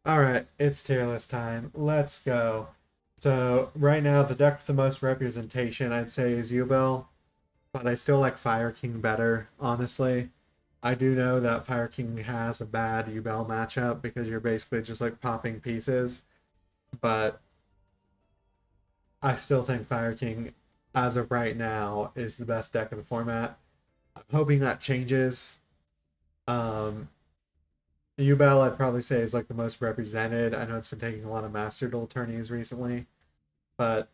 All right, it's tier list time. Let's go. So right now, the deck with the most representation, I'd say, is Yubel, but I still like Fire King better, honestly. I do know that Fire King has a bad Yubel matchup because you're basically just like popping pieces, but I still think Fire King, as of right now, is the best deck in the format. I'm hoping that changes. Um, Yubel, I'd probably say, is like the most represented. I know it's been taking a lot of Master Duel tourneys recently, but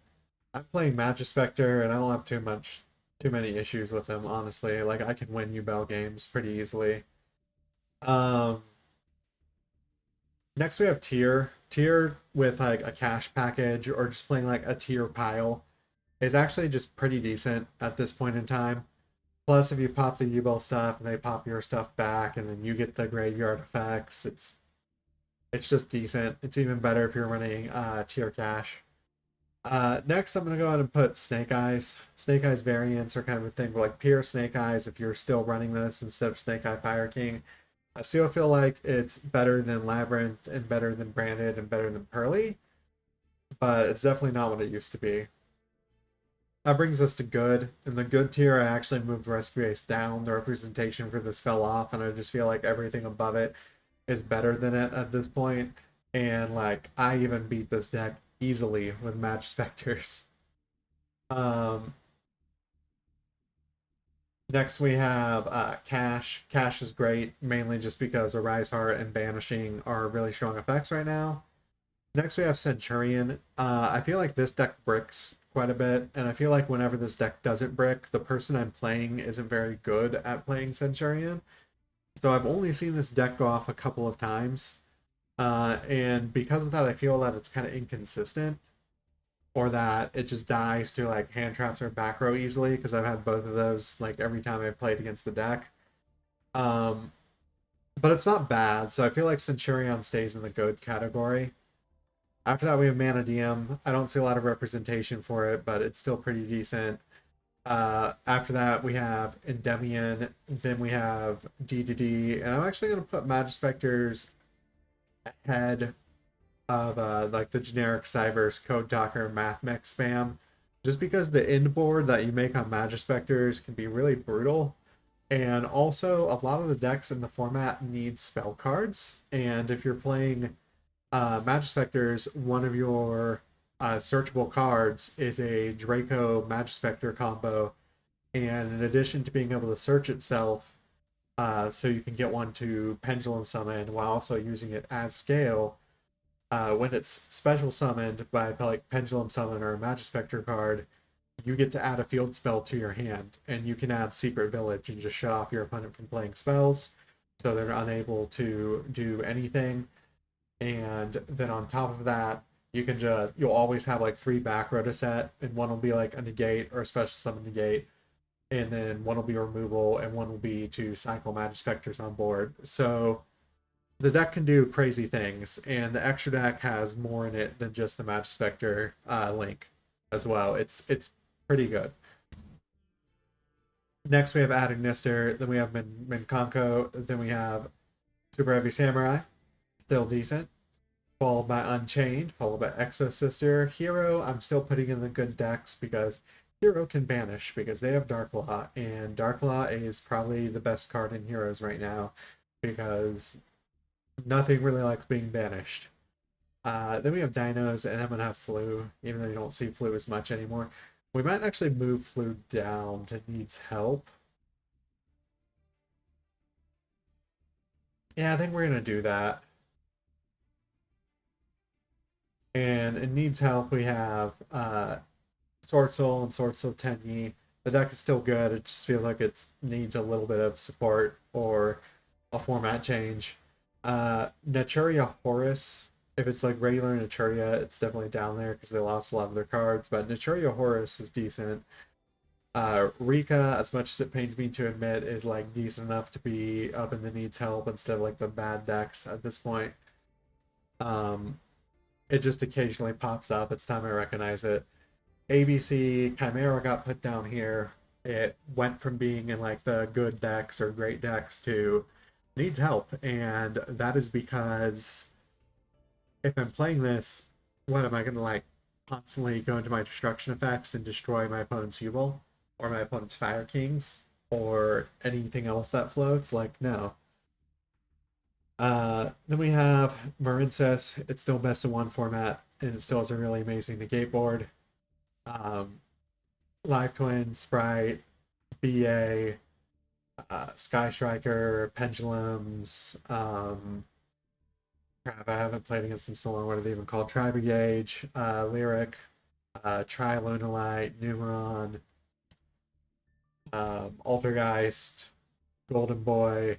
I'm playing Magispector and I don't have too many issues with him, honestly. Like I can win Yubel games pretty easily. Um Next we have tier. Tier with like a cash package or just playing like a tier pile is actually just pretty decent at this point in time. Plus if you pop the Yubel stuff and they pop your stuff back and then you get the graveyard effects, it's just decent. It's even better if you're running tier cash. Next, I'm going to go ahead and put Snake Eyes. Snake Eyes variants are kind of a thing like pure Snake Eyes if you're still running this instead of Snake Eye Fire King. I still feel like it's better than Labyrinth and better than Branded and better than Pearly, but it's definitely not what it used to be. That brings us to good. In the good tier, I actually moved Rescue Ace down. The representation for this fell off, and I just feel like everything above it is better than it at this point. And like I even beat this deck easily with Match Specters. Um, Next we have Cash. Cash is great, mainly just because Arise Heart and Banishing are really strong effects right now. Next we have Centurion. I feel like this deck bricks quite a bit, and I feel like whenever this deck doesn't brick, the person I'm playing isn't very good at playing Centurion. So I've only seen this deck go off a couple of times, and because of that, I feel that it's kind of inconsistent, or that it just dies to like hand traps or back row easily because I've had both of those like every time I played against the deck. Um, but it's not bad, so I feel like Centurion stays in the good category. After that, we have Mana DM. I don't see a lot of representation for it, but it's still pretty decent. After that, we have Endymion. Then we have D, and I'm actually going to put Magispectors ahead of like the generic Cyberse Code Talker Math Mech spam, just because the end board that you make on Magispectors can be really brutal. And also, a lot of the decks in the format need spell cards. And if you're playing Magispectors, one of your searchable cards is a Draco Magispector combo. And in addition to being able to search itself, so you can get one to Pendulum Summon while also using it as scale, when it's special summoned by like Pendulum Summon or a Magispector card, you get to add a field spell to your hand, and you can add Secret Village and just shut off your opponent from playing spells, so they're unable to do anything. And then on top of that, you'll always have like three back row to set, and one will be like a negate or a special summon negate, and then one will be removal, and one will be to cycle Magispectors on board. So the deck can do crazy things, and the extra deck has more in it than just the Magispector link as well. It's pretty good. Next, we have Adagnister, then we have Minkonko, then we have Super Heavy Samurai, still decent, followed by Unchained, followed by Exo Sister. Hero, I'm still putting in the good decks because Hero can banish because they have Dark Law, and Dark Law is probably the best card in Heroes right now because nothing really likes being banished. Then we have Dinos, and I'm gonna have Flu, even though you don't see Flu as much anymore. We might actually move Flu down to needs help. Yeah, I think we're gonna do that. And it needs help. We have Sword Soul and Sword Soul Tenyi. The deck is still good. It just feels like it needs a little bit of support or a format change. Naturia Horus. If it's like regular Naturia, it's definitely down there because they lost a lot of their cards. But Naturia Horus is decent. Rika, as much as it pains me to admit, is like decent enough to be up in the needs help instead of like the bad decks at this point. Um, it just occasionally pops up. It's time I recognize it. ABC Chimera got put down here. It went from being in like the good decks or great decks to needs help, and that is because if I'm playing this, what am I gonna like constantly go into my destruction effects and destroy my opponent's YuGiOh or my opponent's Fire Kings or anything else that floats? Like, no. Then we have Marincess. It's still best of one format, and it still has a really amazing negate board. Um, Live Twin, Sprite, BA, Sky Striker, Pendulums. Crap, I haven't played against them so long. What are they even called? Tribe Gauge, Lyric, Trilunalite, Numeron, Altergeist, Golden Boy,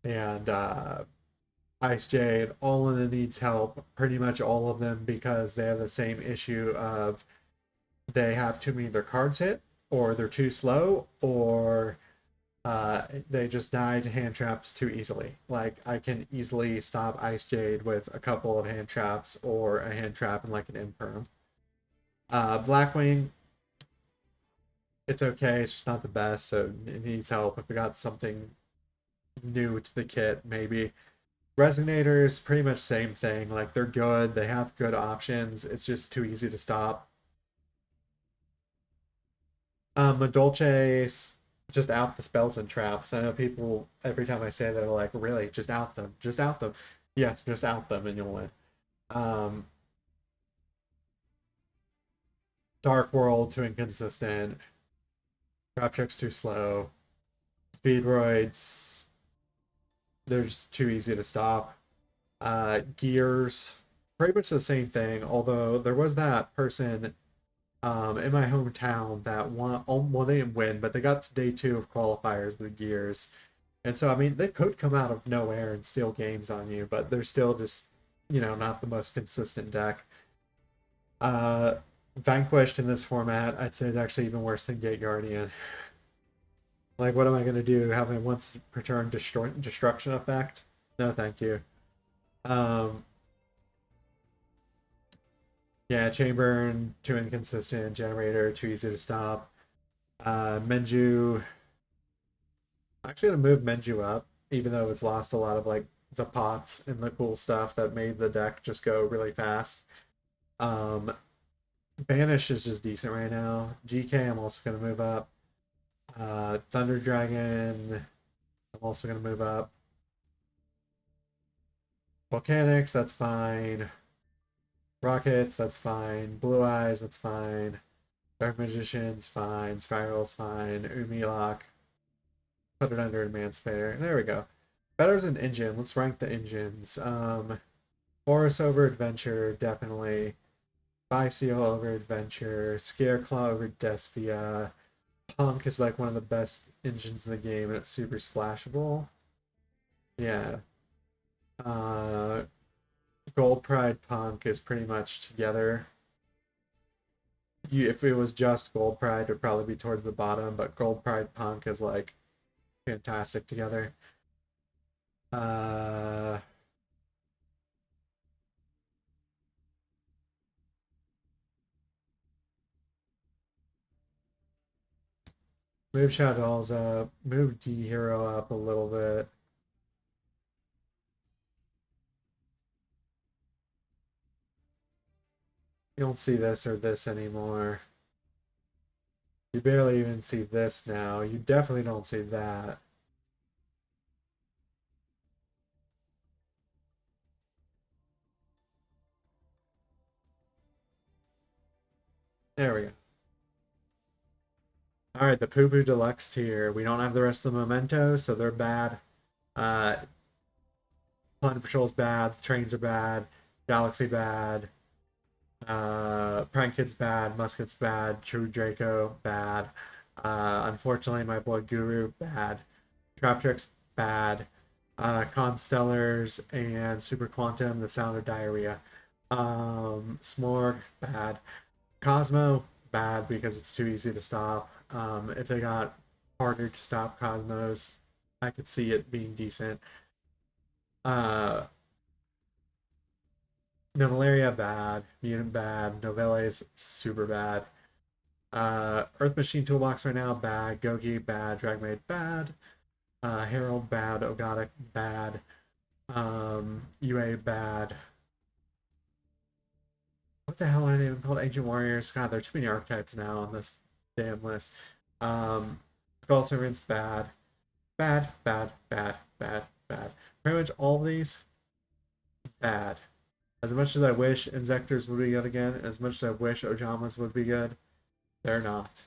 and Ice Jade. All of them needs help. Pretty much all of them because they have the same issue of they have too many of their cards hit, or they're too slow, or they just die to hand traps too easily. Like, I can easily stop Ice Jade with a couple of hand traps or a hand trap and like an imperm. Blackwing, it's okay. It's just not the best, so it needs help. If we got something new to the kit, maybe. Resonators, pretty much same thing. Like, they're good. They have good options. It's just too easy to stop. Madolche, just out the spells and traps. I know people, every time I say that, are like, really, just out them. Just out them. Yes, just out them and you'll win. Um, Dark World, too inconsistent. Trap Trick's too slow. Speedroids, they're just too easy to stop. Gears, pretty much the same thing, although there was that person in my hometown that won, well, they didn't win, but they got to day 2 of qualifiers with Gears. And so, I mean, they could come out of nowhere and steal games on you, but they're still just, not the most consistent deck. Vanquished in this format, I'd say it's actually even worse than Gate Guardian. Like, what am I going to do? Have a once per turn destruction effect? No, thank you. Um, yeah, Chamber, too inconsistent. Generator, too easy to stop. Menju, actually gonna move Menju up, even though it's lost a lot of like the pots and the cool stuff that made the deck just go really fast. Um, Banish is just decent right now. GK, I'm also gonna move up. Thunder Dragon, I'm also gonna move up. Volcanics, that's fine. Rockets, that's fine. Blue Eyes, that's fine. Dark Magician's fine. Spiral's fine. Umilok. Put it under Emancipator. There we go. Better as an engine. Let's rank the engines. Horus over Adventure, definitely. Biseal over Adventure. Scareclaw over Despia. Punk is like one of the best engines in the game, and it's super splashable. Yeah. Gold Pride Punk is pretty much together. If it was just Gold Pride, it would probably be towards the bottom, but Gold Pride Punk is like fantastic together. Move Shadows up, move D Hero up a little bit. You don't see this or this anymore. You barely even see this now. You definitely don't see that. There we go. Alright, the Poo Poo Deluxe tier. We don't have the rest of the mementos, so they're bad. Planet Patrol's bad, Trains are bad, Galaxy bad, Prank Kid's bad, Musket's bad, True Draco bad. Unfortunately, my boy Guru bad. Trap Tricks bad. Constellars and Super Quantum, the sound of diarrhea. Smorg bad. Cosmo bad because it's too easy to stop. If they got harder to stop Cosmos, I could see it being decent. Novelaria bad, Mutant bad, Novelles super bad. Earth Machine Toolbox right now bad, Gogi bad, Dragmaid bad, Herald bad, Ogotic bad, UA bad, the hell are they even called? Ancient Warriors? God, there are too many archetypes now on this damn list. Skull Servants, bad. Bad, bad, bad, bad, bad. Pretty much all of these, bad. As much as I wish Inzectors would be good again, as much as I wish Ojamas would be good, they're not.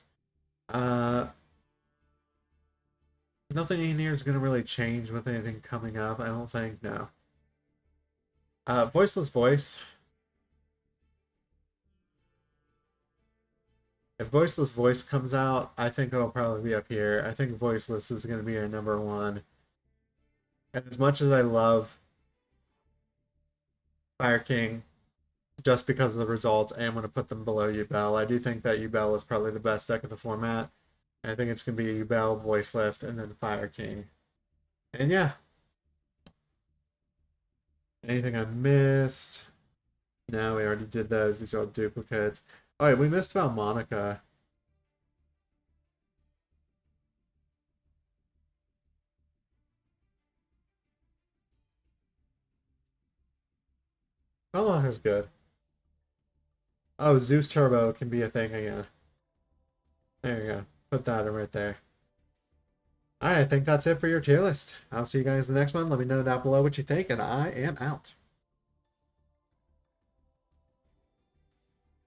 Nothing in here is going to really change with anything coming up, I don't think, no. Voiceless Voice. If Voiceless Voice comes out, I think it'll probably be up here. I think Voiceless is going to be our number one. And as much as I love Fire King, just because of the results, I am going to put them below Yubel. I do think that Yubel is probably the best deck of the format. I think it's going to be Yubel, Voiceless, and then Fire King. And yeah. Anything I missed? No, we already did those. These are all duplicates. Oh, wait, we missed Valmonica. Valmonica's good. Oh, Zeus Turbo can be a thing again. There you go. Put that right there. Alright, I think that's it for your tier list. I'll see you guys in the next one. Let me know down below what you think, and I am out.